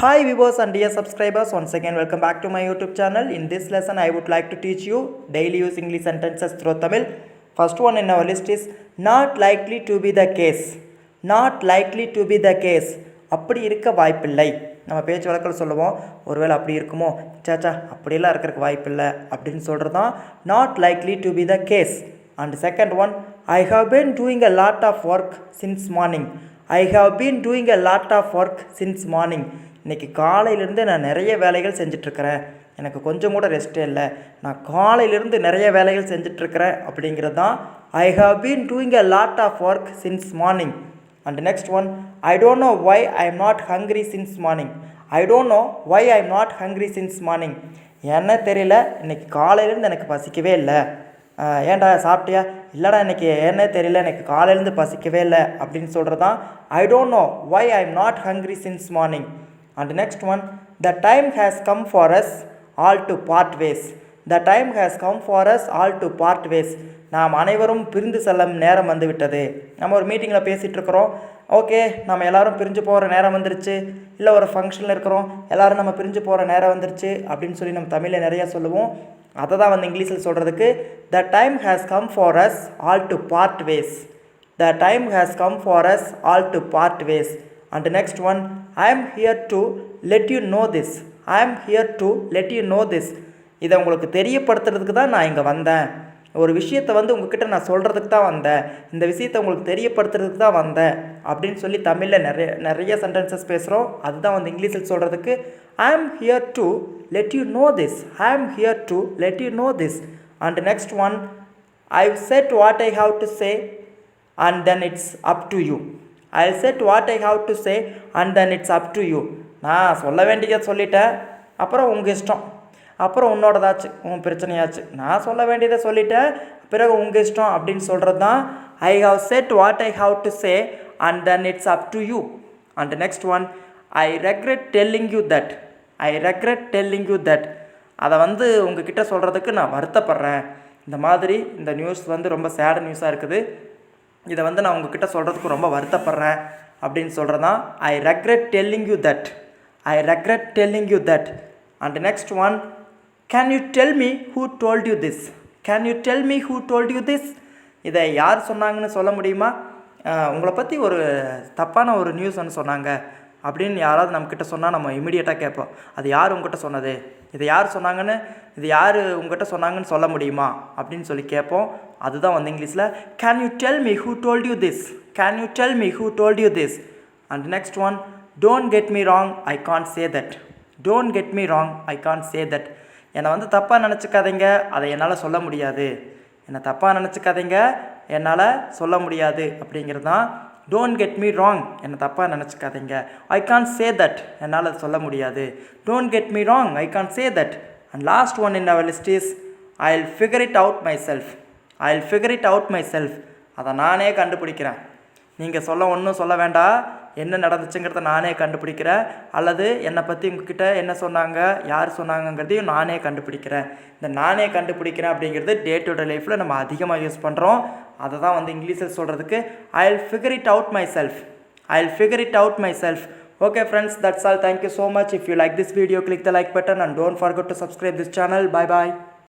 Hi viewers and dear subscribers, once again welcome back to my YouTube channel. In this lesson I would like to teach you daily use English sentences through Tamil. First one in our list is not likely to be the case. Not likely to be the case. அப்படி இருக்க வாய்ப்பில்லை. நம்ம பேச்சு வழக்கில் சொல்லுவோம், ஒருவேளை அப்படி இருக்குமோ, சாச்சா அப்படியெல்லாம் இருக்கிறதுக்கு வாய்ப்பில்லை அப்படின்னு சொல்கிறது தான் not likely to be the case. And second one, I have been doing a lot of work since morning. I have been doing a lot of work since morning. இன்றைக்கி காலையிலேருந்து நான் நிறைய வேலைகள் செஞ்சிட்ருக்கிறேன், எனக்கு கொஞ்சம் கூட ரெஸ்ட்டே இல்லை, நான் காலையிலேருந்து நிறைய வேலைகள் செஞ்சிட்ருக்கிறேன் அப்படிங்கிறது தான் I have been doing a lot of work since morning. And next one, I don't know why I am not hungry since morning. I don't know why I am not hungry since morning. என்ன தெரியல, இன்றைக்கி காலையிலேருந்து எனக்கு பசிக்கவே இல்லை. ஏன்டா சாப்பிட்டியா? இல்லைடா இன்றைக்கி ஏன்னே தெரியல, எனக்கு காலையிலேருந்து பசிக்கவே இல்லை அப்படின்னு சொல்கிறது தான் I don't know why I am not hungry since morning. And next one, the time has come for us all to part ways. The time has come for us all to part ways. நாம் அனைவரும் பிரிந்து செல்லும் நேரம் வந்து விட்டது. நம்ம ஒரு மீட்டிங்கில் பேசிகிட்டு இருக்கிறோம், ஓகே நம்ம எல்லோரும் பிரிஞ்சு போகிற நேரம் வந்துருச்சு, இல்லை ஒரு ஃபங்க்ஷனில் இருக்கிறோம், எல்லோரும் நம்ம பிரிஞ்சு போகிற நேரம் வந்துருச்சு அப்படின்னு சொல்லி நம்ம தமிழில் நிறையா சொல்லுவோம். அதை தான் வந்து இங்கிலீஷில் சொல்கிறதுக்கு the time has come for us all to part ways. The time has come for us all to part ways. And the next one, I am here to let you know this. I am here to let you know this. இதை உங்களுக்கு தெரியப்படுத்துறதுக்கு தான் நான் இங்கே வந்தேன். ஒரு விஷயத்தை வந்து உங்ககிட்ட நான் சொல்கிறதுக்கு தான் வந்தேன், இந்த விஷயத்தை உங்களுக்கு தெரியப்படுத்துறதுக்கு தான் வந்தேன் அப்படின்னு சொல்லி தமிழில் நிறைய சென்டென்சஸ் பேசுகிறோம். அதுதான் வந்து இங்கிலீஷில் சொல்கிறதுக்கு I am here to let you know this. I am here to let you know this. And next one, I've said what I have to say and then it's up to you. I'll say what I have to say and then it's up to you. நான் சொல்ல வேண்டியதை சொல்லிட்டேன், அப்புறம் உங்கள் இஷ்டம், அப்புறம் உன்னோடதாச்சு, உன் பிரச்சனையாச்சு. நான் சொல்ல வேண்டியதை சொல்லிட்டேன், பிறகு உங்கள் இஷ்டம் அப்படின்னு சொல்கிறது தான் I have said what I have to say and then it's up to you. And next one, I regret telling you that. I regret telling you that. அதை வந்து உங்ககிட்ட சொல்கிறதுக்கு நான் வருத்தப்படுறேன். இந்த மாதிரி இந்த நியூஸ் வந்து ரொம்ப சேட் நியூஸாக இருக்குது, இதை வந்து நான் உங்ககிட்ட சொல்கிறதுக்கு ரொம்ப வருத்தப்படுறேன் அப்படின்னு சொல்கிறது தான் ஐ regret telling you that. I regret telling you that. And next one, can you tell me who told you this. Can you tell me who told you this. இதை யார் சொன்னாங்கன்னு சொல்ல முடியுமா? உங்களை பற்றி ஒரு தப்பான ஒரு நியூஸ் ஒன்று சொன்னாங்க அப்படின்னு யாராவது நம்மக்கிட்ட சொன்னால் நம்ம இமீடியட்டாக கேட்போம், அது யார் உங்ககிட்ட சொன்னது, இதை யார் சொன்னாங்கன்னு, இது யார் உங்ககிட்ட சொன்னாங்கன்னு சொல்ல முடியுமா அப்படின்னு சொல்லி கேட்போம். அதுதான் வந்து இங்கிலீஷில் can you tell me who told you this. Can you tell me who told you this. And next one, don't get me wrong, I can't say that. Don't get me wrong, I can't say that. என்னை வந்து தப்பாக நினச்சிக்காதீங்க, அதை என்னால் சொல்ல முடியாது. என்னை தப்பாக நினச்சிக்காதீங்க, என்னால் சொல்ல முடியாது அப்படிங்கிறது தான் டோன்ட் கெட் மீ ராங். என்னை தப்பாக நினச்சிக்காதீங்க. ஐ கான்ட் சே தட், என்னால் சொல்ல முடியாது. Don't get me wrong, I can't say that. And last one in our list is I will figure it out myself. I will figure it out myself. அதை நானே கண்டுபிடிக்கிறேன். நீங்கள் ஒன்றும் சொல்ல வேண்டாம், என்ன நடந்துச்சுங்கிறத நானே கண்டுபிடிக்கிறேன், அல்லது என்னை பற்றி உங்ககிட்ட என்ன சொன்னாங்க, யார் சொன்னாங்கங்கிறதையும் நானே கண்டுபிடிக்கிறேன். இந்த நானே கண்டுபிடிக்கிறேன் அப்படிங்கிறது டே டு டே லைஃப்பில் நம்ம அதிகமாக யூஸ் பண்ணுறோம். அதை தான் வந்து இங்கிலீஷில் சொல்கிறதுக்கு ஐ will figure it out myself. I will figure it out my self. Okay friends, that's all. Thank you so much. If you like this video, click the like button and don't forget to subscribe this channel. Bye bye.